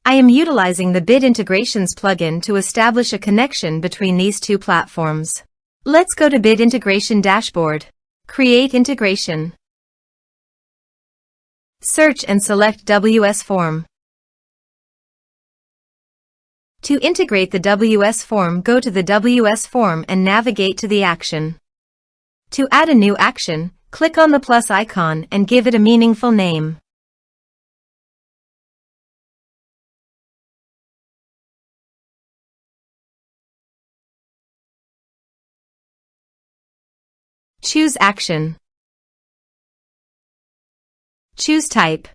I am utilizing the Bit Integrations plugin to establish a connection between these two platforms. Let's go to Bit Integration Dashboard. Create integration. Search and select WS Form. To integrate the WS Form, go to the WS Form and navigate to the action. To add a new action, click on the plus icon and give it a meaningful name. Choose action. Choose type.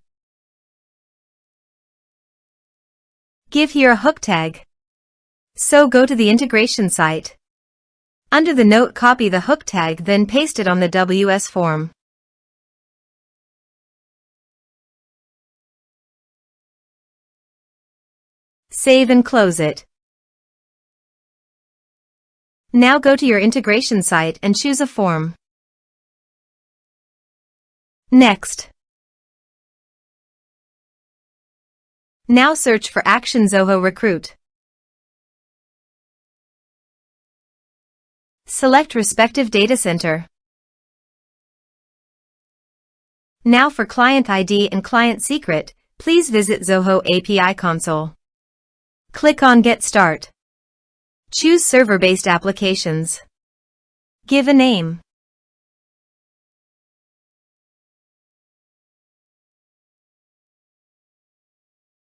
Give here a hook tag. So go to the integration site. Under the note, copy the hook tag, then paste it on the WS form. Save and close it. Now go to your integration site and choose a form. Next. Now search for Action Zoho Recruit. Select respective data center. Now for client ID and client secret, please visit Zoho API Console. Click on Get Start. Choose Server-Based Applications. Give a name.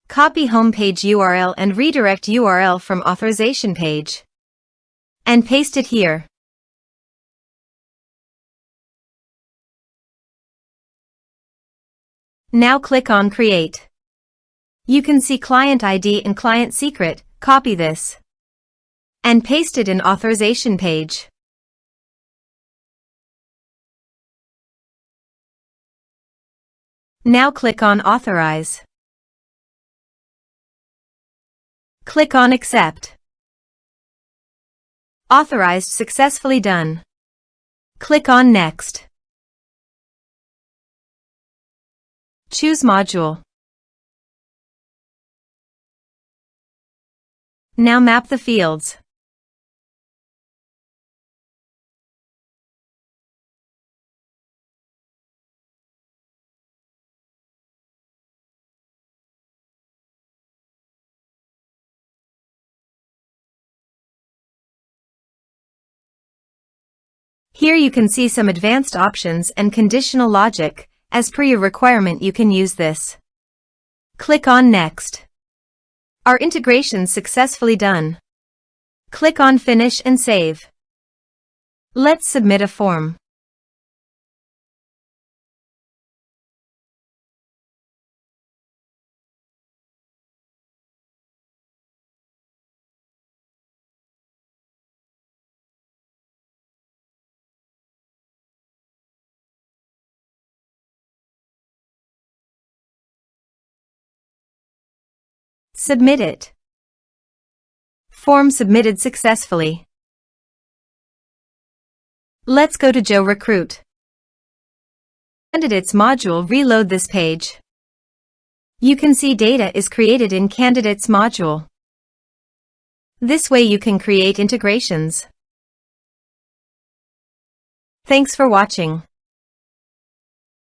Copy homepage URL and redirect URL from authorization page. And paste it here. Now click on Create. You can see client ID and client secret. Copy this and paste it in authorization page. Now click on Authorize. Click on Accept. Authorized successfully done. Click on Next. Choose Module. Now map the fields. Here you can see some advanced options and conditional logic. As per your requirement, you can use this. Click on Next. Our integration successfully done. Click on Finish and Save. Let's submit a form. Submit it. Form submitted successfully. Let's go to Zoho Recruit. Candidates module, reload this page. You can see data is created in Candidates module. This way you can create integrations. Thanks for watching.